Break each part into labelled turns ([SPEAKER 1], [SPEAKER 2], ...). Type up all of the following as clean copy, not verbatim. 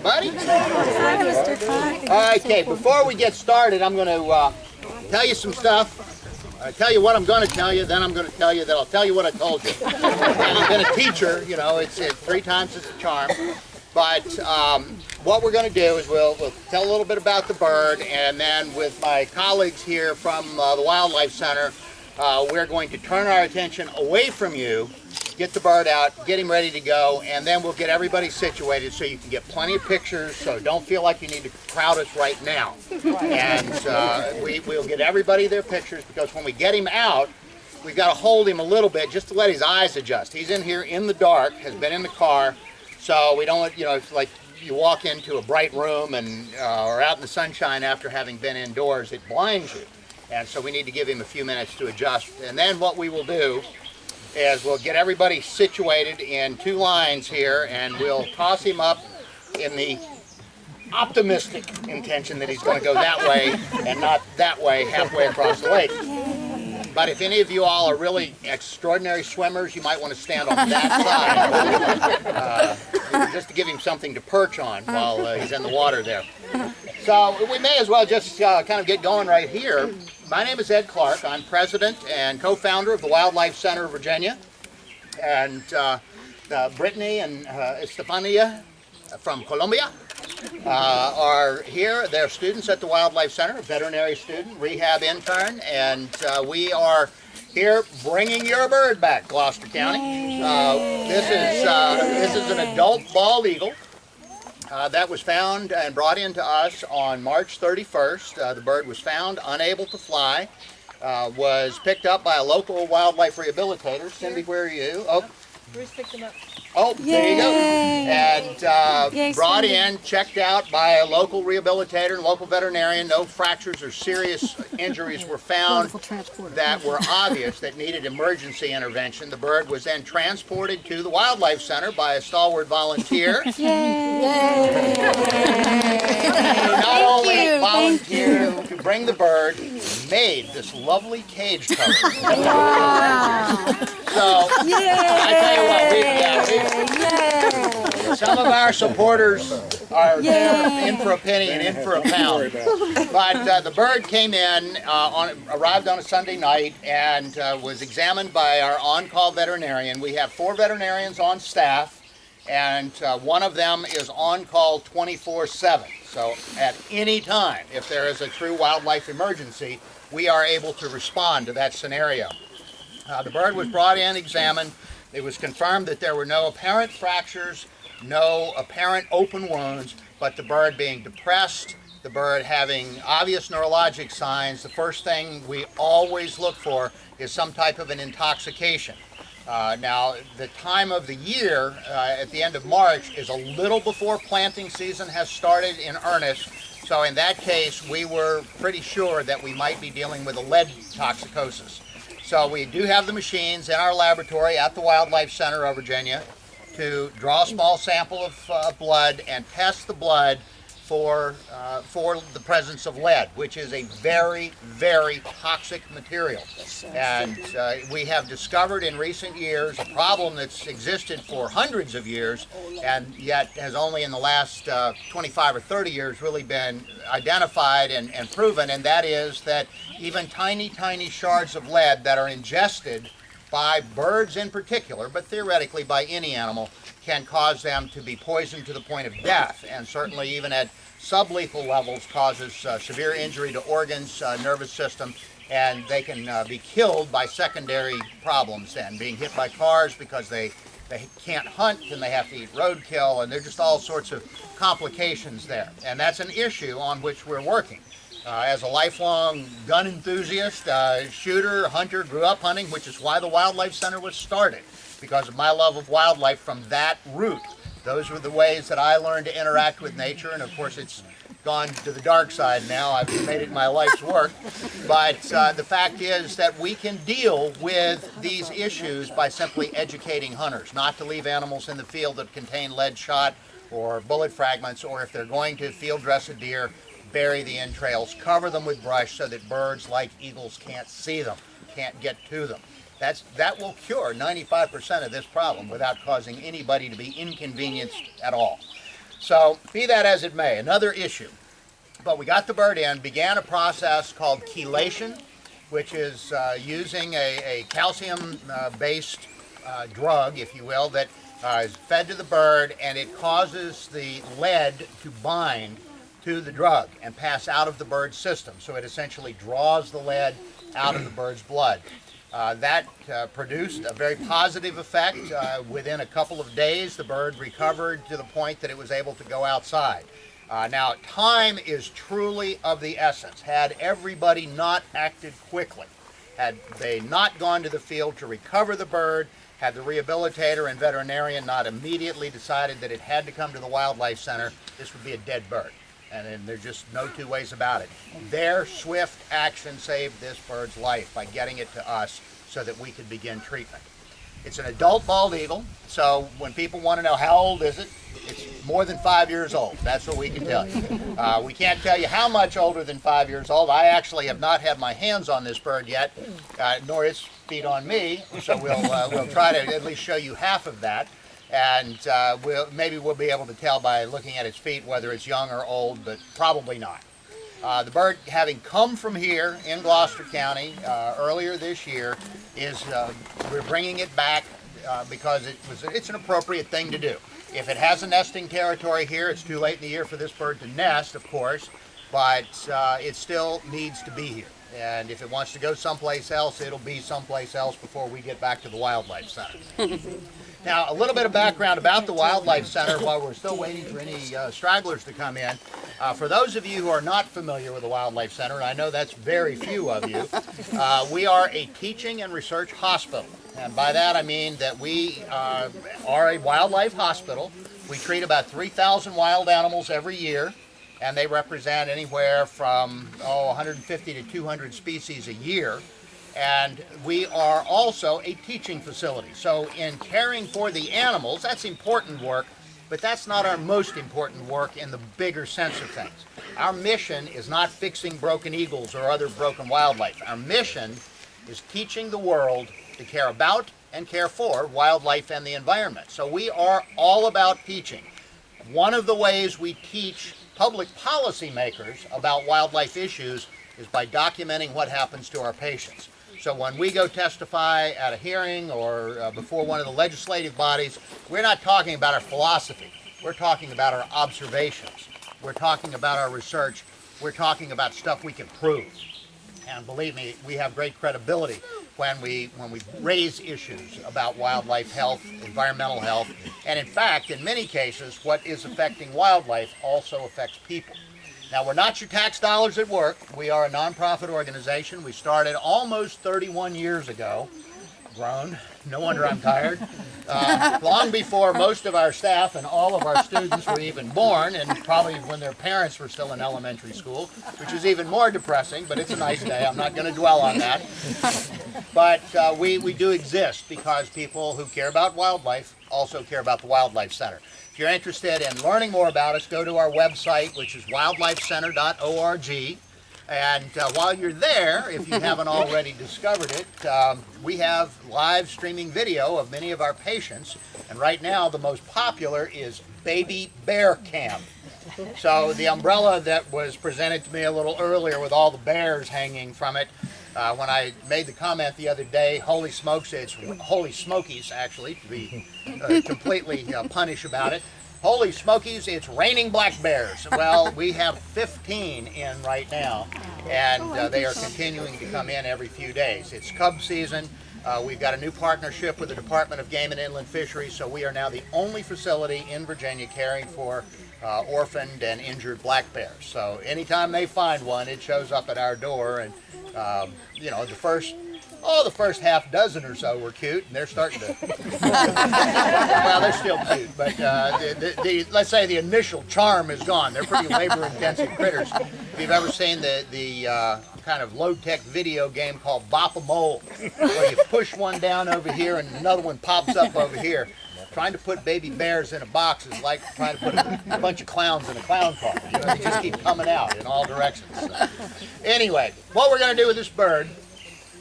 [SPEAKER 1] buddy. Okay, before we get started, I'm going to tell you some stuff. Tell you what I'm going to tell you, then I'm going to tell you that I'll tell you what I told you. Having been a teacher, you know, it's 3 times as a charm. But what we're going to do is we'll tell a little bit about the bird, and then with my colleagues here from the Wildlife Center, we're going to turn our attention away from you, get the bird out, get him ready to go, and then we'll get everybody situated so you can get plenty of pictures, so don't feel like you need to crowd us right now. And we'll get everybody their pictures, because when we get him out, we've got to hold him a little bit just to let his eyes adjust. He's in here in the dark, has been in the car, so we don't, you know, it's like you walk into a bright room and or out in the sunshine after having been indoors, it blinds you. And so we need to give him a few minutes to adjust. And then what we will do is we'll get everybody situated in 2 lines here, and we'll toss him up in the optimistic intention that he's going to go that way and not that way halfway across the lake. But if any of you all are really extraordinary swimmers, you might want to stand on that side just to give him something to perch on while he's in the water there. So we may as well just kind of get going right here. My name is Ed Clark. I'm president and co-founder of the Wildlife Center of Virginia. And Brittany and Estefania from Colombia are here. They're students at the Wildlife Center, a veterinary student, rehab intern, and we are here bringing your bird back, Gloucester County. This is an adult bald eagle. That was found and brought into us on March 31st. The bird was found unable to fly, was picked up by a local wildlife rehabilitator. Cindy, where are you? Oh,
[SPEAKER 2] Bruce picked him up.
[SPEAKER 1] Oh, there you go. And brought in, checked out by a local rehabilitator and local veterinarian. No fractures or serious injuries were found that were obvious that needed emergency intervention. The bird was then transported to the Wildlife Center by a stalwart volunteer.
[SPEAKER 2] Yay!
[SPEAKER 1] Not only volunteered to bring the bird, made this lovely cage cover.
[SPEAKER 2] Wow!
[SPEAKER 1] So, I tell you what, some of our supporters are in for a penny and in for a pound. But the bird came in, arrived on a Sunday night, and was examined by our on-call veterinarian. We have 4 veterinarians on staff, and one of them is on call 24/7. So at any time, if there is a true wildlife emergency, we are able to respond to that scenario. The bird was brought in, examined. It was confirmed that there were no apparent fractures, no apparent open wounds, but the bird being depressed, the bird having obvious neurologic signs. The first thing we always look for is some type of an intoxication. Now, the time of the year, at the end of March, is a little before planting season has started in earnest. So in that case, we were pretty sure that we might be dealing with a lead toxicosis. So we do have the machines in our laboratory at the Wildlife Center of Virginia to draw a small sample of blood and test the blood for the presence of lead, which is a very, very toxic material. And we have discovered in recent years a problem that's existed for hundreds of years, and yet has only in the last 25 or 30 years really been identified and proven, and that is that even tiny, tiny shards of lead that are ingested by birds in particular, but theoretically by any animal, can cause them to be poisoned to the point of death, and certainly even at sublethal levels causes severe injury to organs, nervous system, and they can be killed by secondary problems then, being hit by cars because they can't hunt and they have to eat roadkill, and there's just all sorts of complications there. And that's an issue on which we're working. As a lifelong gun enthusiast, shooter, hunter, grew up hunting, which is why the Wildlife Center was started, because of my love of wildlife from that root. Those were the ways that I learned to interact with nature, and of course it's gone to the dark side now. I've made it my life's work. But the fact is that we can deal with these issues by simply educating hunters, not to leave animals in the field that contain lead shot or bullet fragments, or if they're going to field dress a deer, bury the entrails, cover them with brush so that birds like eagles can't see them, can't get to them. That will cure 95% of this problem without causing anybody to be inconvenienced at all. So be that as it may, another issue. But we got the bird in, began a process called chelation, which is using a calcium-based drug, if you will, that is fed to the bird, and it causes the lead to bind to the drug and pass out of the bird's system. So it essentially draws the lead out of the bird's blood. That produced a very positive effect. Within a couple of days, the bird recovered to the point that it was able to go outside. Now, time is truly of the essence. Had everybody not acted quickly, had they not gone to the field to recover the bird, had the rehabilitator and veterinarian not immediately decided that it had to come to the wildlife center, this would be a dead bird. And there's just no two ways about it. Their swift action saved this bird's life by getting it to us so that we could begin treatment. It's an adult bald eagle, so when people want to know how old is it, it's more than 5 years old. That's what we can tell you. We can't tell you how much older than 5 years old. I actually have not had my hands on this bird yet, nor its feet on me, so we'll try to at least show you half of that. And maybe we'll be able to tell by looking at its feet whether it's young or old, but probably not. The bird, having come from here in Gloucester County earlier this year, we're bringing it back because it's an appropriate thing to do. If it has a nesting territory here, it's too late in the year for this bird to nest, of course, but it still needs to be here. And if it wants to go someplace else, it'll be someplace else before we get back to the Wildlife Center. Now, a little bit of background about the Wildlife Center while we're still waiting for any stragglers to come in. For those of you who are not familiar with the Wildlife Center, and I know that's very few of you, we are a teaching and research hospital. And by that I mean that we are a wildlife hospital. We treat about 3,000 wild animals every year, and they represent anywhere from 150 to 200 species a year. And we are also a teaching facility. So in caring for the animals, that's important work, but that's not our most important work in the bigger sense of things. Our mission is not fixing broken eagles or other broken wildlife. Our mission is teaching the world to care about and care for wildlife and the environment. So we are all about teaching. One of the ways we teach public policy makers about wildlife issues is by documenting what happens to our patients. So when we go testify at a hearing or before one of the legislative bodies, we're not talking about our philosophy. We're talking about our observations. We're talking about our research. We're talking about stuff we can prove. And believe me, we have great credibility when we raise issues about wildlife health, environmental health, and in fact, in many cases, what is affecting wildlife also affects people. Now, we're not your tax dollars at work. We are a nonprofit organization. We started almost 31 years ago. Grown. No wonder I'm tired. Long before most of our staff and all of our students were even born, and probably when their parents were still in elementary school, which is even more depressing, but it's a nice day. I'm not going to dwell on that. But we do exist because people who care about wildlife also care about the Wildlife Center. If you're interested in learning more about us, go to our website, which is wildlifecenter.org. And while you're there, if you haven't already discovered it, we have live streaming video of many of our patients. And right now, the most popular is Baby Bear Cam. So the umbrella that was presented to me a little earlier with all the bears hanging from it, when I made the comment the other day, holy smokes, it's holy smokies, actually, to be completely punnish about it. Holy smokies, it's raining black bears. Well, we have 15 in right now, and they are continuing to come in every few days. It's cub season. We've got a new partnership with the Department of Game and Inland Fisheries, so we are now the only facility in Virginia caring for orphaned and injured black bears. So anytime they find one, it shows up at our door, and you know, the first half dozen or so were cute, and they're starting to, well, they're still cute, but let's say the initial charm is gone. They're pretty labor-intensive critters. If you've ever seen the kind of low-tech video game called Bop-A-Mole, where you push one down over here and another one pops up over here. Trying to put baby bears in a box is like trying to put a bunch of clowns in a clown car. You know, they just keep coming out in all directions. So, anyway, what we're going to do with this bird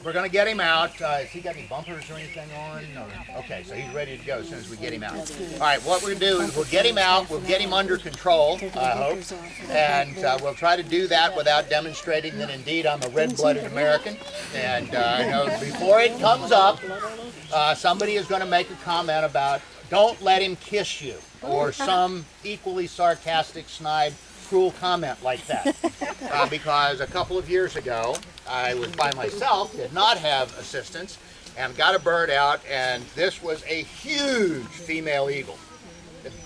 [SPEAKER 1] we're going to get him out. Has he got any bumpers or anything on? No. Okay, so he's ready to go as soon as we get him out. All right, what we're going to do is we'll get him out. We'll get him under control, I hope. And we'll try to do that without demonstrating that indeed I'm a red-blooded American. And I know before it comes up, somebody is going to make a comment about don't let him kiss you or some equally sarcastic, snide, cruel comment like that. Because a couple of years ago, I was by myself, did not have assistance, and got a bird out, and this was a huge female eagle.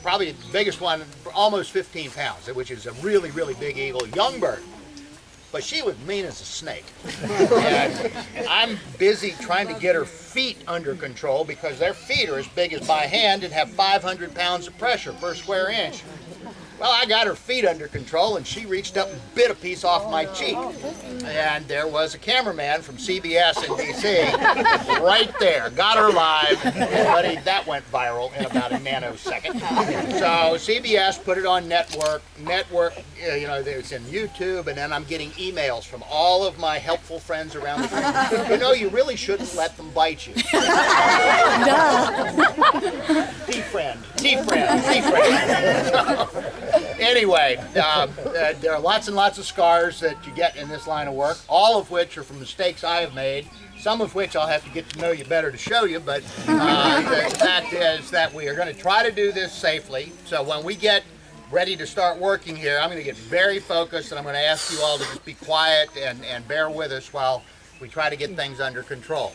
[SPEAKER 1] Probably the biggest one, almost 15 pounds, which is a really, really big eagle, young bird. But she was mean as a snake. And I'm busy trying to get her feet under control because their feet are as big as my hand and have 500 pounds of pressure per square inch. Well, I got her feet under control, and she reached up and bit a piece off my cheek. And there was a cameraman from CBS in D.C. right there, got her live, but that went viral in about a nanosecond. So CBS put it on network, you know, it's in YouTube, and then I'm getting emails from all of my helpful friends around the country. You know, you really shouldn't let them bite you. Defriend. Anyway, there are lots and lots of scars that you get in this line of work, all of which are from mistakes I have made, some of which I'll have to get to know you better to show you, but the fact is that we are going to try to do this safely. So when we get ready to start working here, I'm going to get very focused, and I'm going to ask you all to just be quiet and bear with us while we try to get things under control.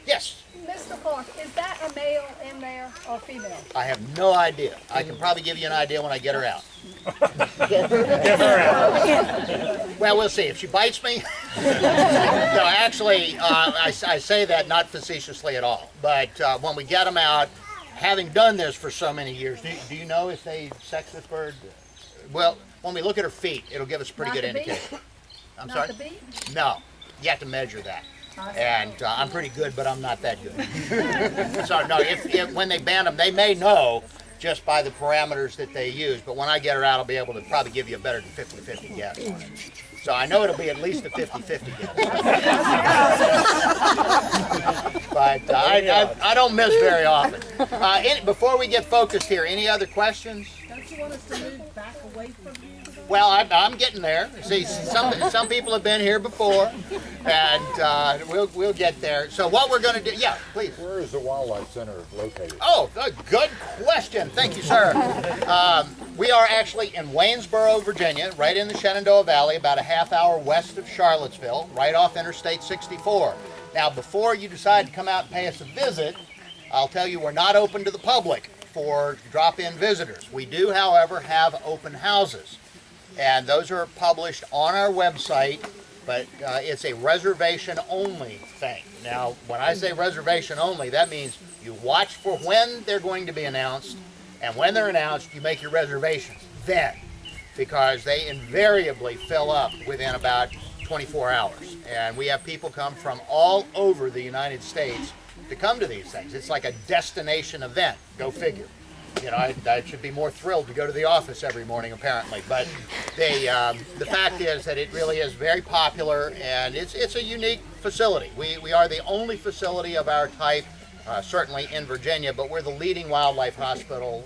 [SPEAKER 1] Yes?
[SPEAKER 2] Mr. Clark, is that a male in there or female?
[SPEAKER 1] I have no idea. I can probably give you an idea when I get her out.
[SPEAKER 3] Get her out.
[SPEAKER 1] Well, we'll see. If she bites me, no, actually, I say that not facetiously at all. But when we get them out, having done this for so many years, do you know if they sex this bird? Well, when we look at her feet, it'll give us a pretty good indication. I'm sorry?
[SPEAKER 2] Not the beat?
[SPEAKER 1] No, you have to measure that. And I'm pretty good, but I'm not that good. So no, if when they band them, they may know just by the parameters that they use. But when I get her out, I'll be able to probably give you a better than 50-50 guess on it. So I know it'll be at least a 50-50 guess. But I don't miss very often. Before we get focused here, any other questions?
[SPEAKER 2] Don't you want us to move back away from you?
[SPEAKER 1] Well, I'm getting there. See, some people have been here before, and we'll get there. So what we're going to do? Yeah, please.
[SPEAKER 3] Where is the Wildlife Center located?
[SPEAKER 1] Oh, good question. Thank you, sir. We are actually in Waynesboro, Virginia, right in the Shenandoah Valley, about a half hour west of Charlottesville, right off Interstate 64. Now, before you decide to come out and pay us a visit, I'll tell you we're not open to the public for drop-in visitors. We do, however, have open houses. And those are published on our website, but it's a reservation-only thing. Now, when I say reservation-only, that means you watch for when they're going to be announced, and when they're announced, you make your reservations then, because they invariably fill up within about 24 hours. And we have people come from all over the United States to come to these things. It's like a destination event, go figure. You know, I should be more thrilled to go to the office every morning, apparently. But the fact is that it really is very popular, and it's a unique facility. We are the only facility of our type, certainly in Virginia, but we're the leading wildlife hospital,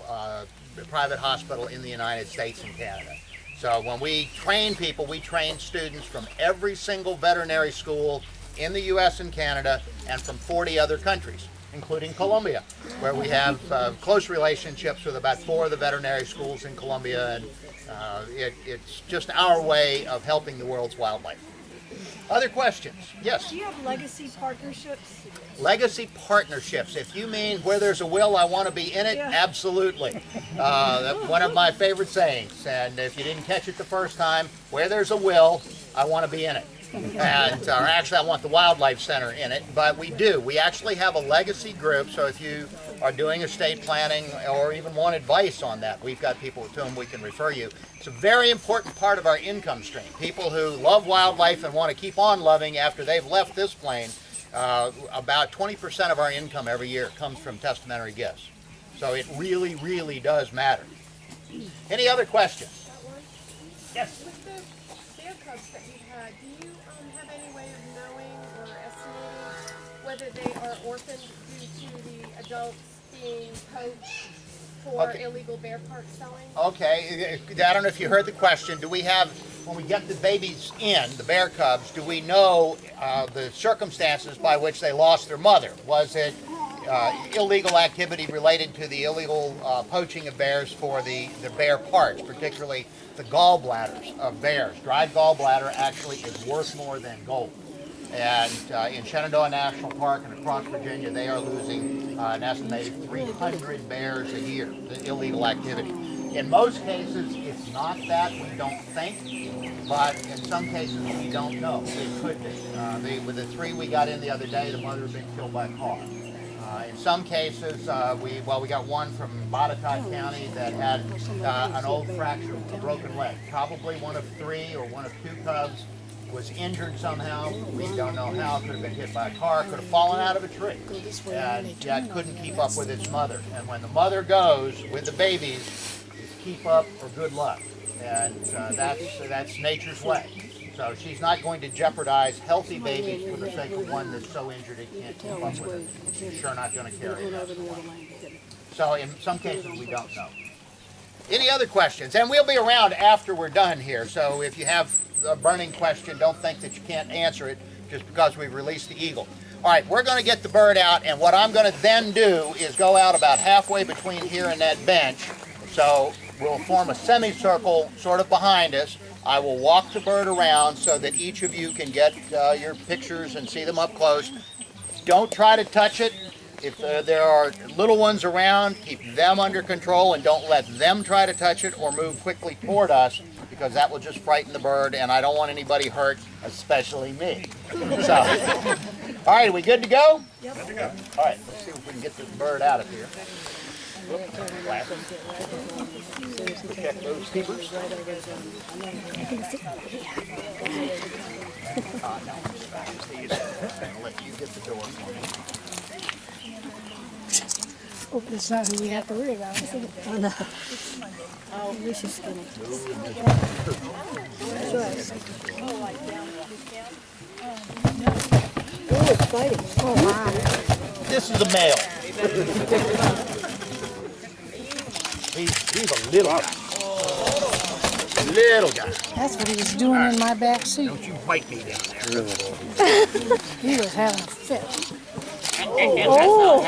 [SPEAKER 1] private hospital in the United States and Canada. So when we train people, we train students from every single veterinary school in the U.S. and Canada, and from 40 other countries, including Colombia, where we have close relationships with about 4 of the veterinary schools in Colombia, and it's just our way of helping the world's wildlife. Other questions? Yes?
[SPEAKER 2] Do you have legacy partnerships?
[SPEAKER 1] Legacy partnerships. If you mean where there's a will, I want to be in it,
[SPEAKER 2] Yeah.
[SPEAKER 1] Absolutely. One of my favorite sayings, and if you didn't catch it the first time, where there's a will, I want to be in it. And or actually I want the Wildlife Center in it, but we do. We actually have a legacy group, so if you are doing estate planning or even want advice on that, we've got people to whom we can refer you. It's a very important part of our income stream. People who love wildlife and want to keep on loving after they've left this plane, about 20% of our income every year comes from testamentary gifts. So it really, really does matter. Any other questions? Yes?
[SPEAKER 4] With the bear cubs that you've had, do you have any way of knowing or estimating whether they are orphaned due to the adults being poached for
[SPEAKER 1] Okay.
[SPEAKER 4] illegal bear part selling?
[SPEAKER 1] Okay, I don't know if you heard the question. Do we have, when we get the babies in, the bear cubs, do we know the circumstances by which they lost their mother? Was it illegal activity related to the illegal poaching of bears for the bear parts, particularly the gallbladders of bears? Dried gallbladder actually is worth more than gold. And in Shenandoah National Park and across Virginia, they are losing an estimated 300 bears a year to illegal activity. In most cases, it's not that, we don't think, but in some cases, we don't know. It could be. With the 3 we got in the other day, the mother had been killed by a car. In some cases, we got one from Botetourt County that had an old fracture, a broken leg. Probably one of 3 or one of 2 cubs was injured somehow. We don't know how. Could have been hit by a car, could have fallen out of a tree, and yet couldn't keep up with its mother. And when the mother goes with the babies, it's keep up or good luck. And that's nature's way. So she's not going to jeopardize healthy babies for the sake of one that's so injured it can't keep up with it. She's sure not going to carry it. So in some cases we don't know. Any other questions? And we'll be around after we're done here. So if you have a burning question, don't think that you can't answer it just because we've released the eagle. All right, we're going to get the bird out, and what I'm going to then do is go out about halfway between here and that bench. So we'll form a semicircle sort of behind us. I will walk the bird around so that each of you can get your pictures and see them up close. Don't try to touch it. If there are little ones around, keep them under control and don't let them try to touch it or move quickly toward us, because that will just frighten the bird, and I don't want anybody hurt, especially me. So, all right, are we good to go? Yep. Good to go. All right, let's see if we can get this bird out of here. Check those peepers. No, I'll let you get the door for me.
[SPEAKER 5] Oh, that's not who we have to worry about. Oh, no. Oh, this is skinny. Oh, it's fighting. Oh, wow.
[SPEAKER 1] This is a male. He's a little guy. Little guy.
[SPEAKER 5] That's what he was doing in my back seat.
[SPEAKER 1] Don't you bite me down there.
[SPEAKER 5] He was having a fit.
[SPEAKER 1] Oh.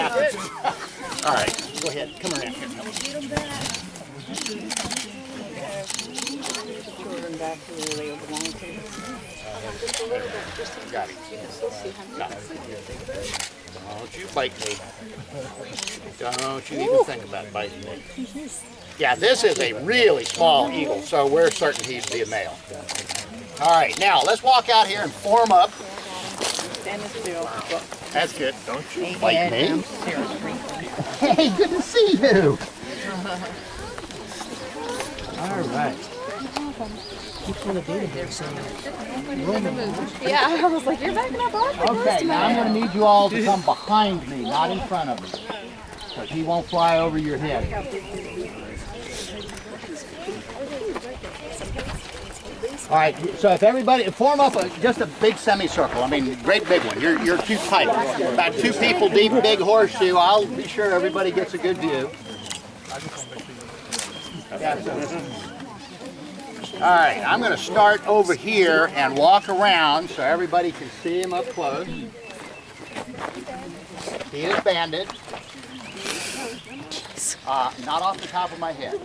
[SPEAKER 1] All right, go ahead. Come around here. Got it. Don't you bite me. Don't you even think about biting me. Yeah, this is a really small eagle, so we're certain he's the male. All right, now let's walk out here and form up. That's good. Don't you bite me. Hey, good to see you. All right.
[SPEAKER 4] Yeah, I was like, you're backing up off.
[SPEAKER 1] Okay, now I'm going to need you all to come behind me, not in front of me, because he won't fly over your head. All right, so if everybody form up just a big semicircle, I mean, great big one. You're too tight. About 2 people deep, big horseshoe. I'll be sure everybody gets a good view. All right, I'm going to start over here and walk around so everybody can see him up close. He is banded. Not off the top of my head.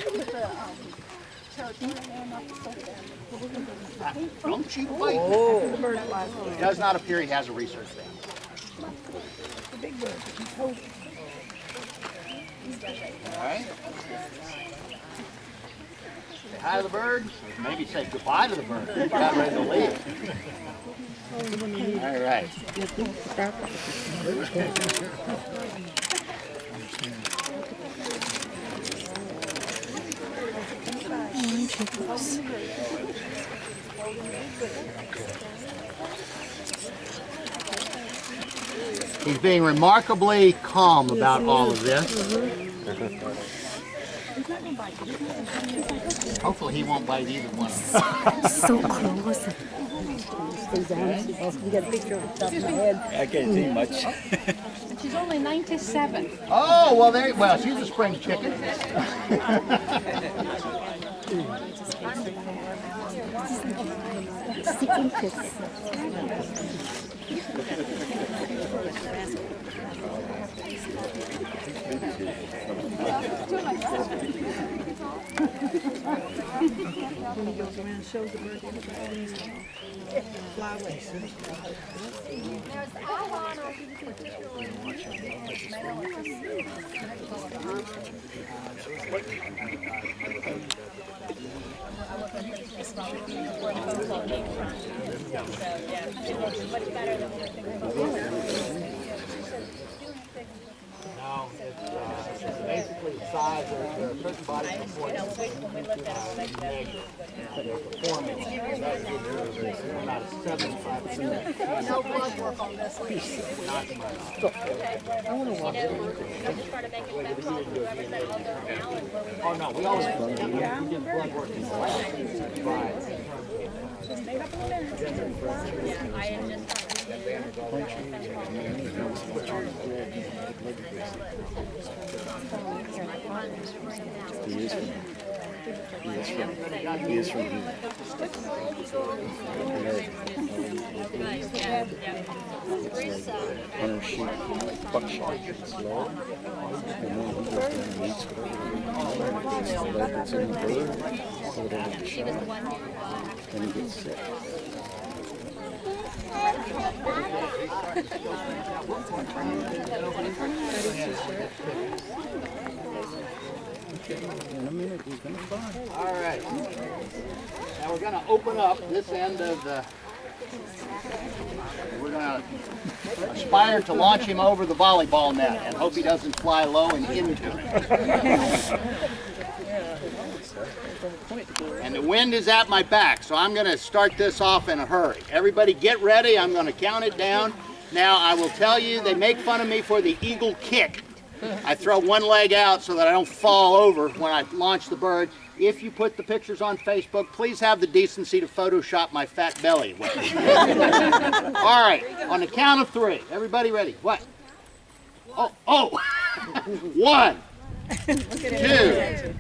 [SPEAKER 1] Don't you bite. It does not appear he has a research band. All right. Say hi to the bird. Maybe say goodbye to the bird. He's not ready to leave. All right. He's being remarkably calm about all of this. Hopefully he won't bite either one of us.
[SPEAKER 5] So close. You got a picture of the top of my head.
[SPEAKER 6] I can't see much.
[SPEAKER 2] She's only 97.
[SPEAKER 1] Oh, well, she's a spring chicken.
[SPEAKER 5] When he goes around and shows the bird, everybody fly away.
[SPEAKER 1] No, it's basically the size of a certain body proportion. Performance. About 75%.
[SPEAKER 2] No blood work on this one.
[SPEAKER 1] Oh, no, we always give blood work in the lab. Right.
[SPEAKER 6] He is from here. Hunter sheep, buckshot, slow. And then he goes down and eats whatever that's in the bird, or whatever the shot. Then he gets sick. In a minute, he's gonna fly.
[SPEAKER 1] All right. Now we're going to open up this end of the... We're going to aspire to launch him over the volleyball net and hope he doesn't fly low and into it. And the wind is at my back, so I'm going to start this off in a hurry. Everybody get ready. I'm going to count it down. Now, I will tell you, they make fun of me for the eagle kick. I throw one leg out so that I don't fall over when I launch the bird. If you put the pictures on Facebook, please have the decency to Photoshop my fat belly. All right, on the count of 3. Everybody ready? What? Oh. 1, 2,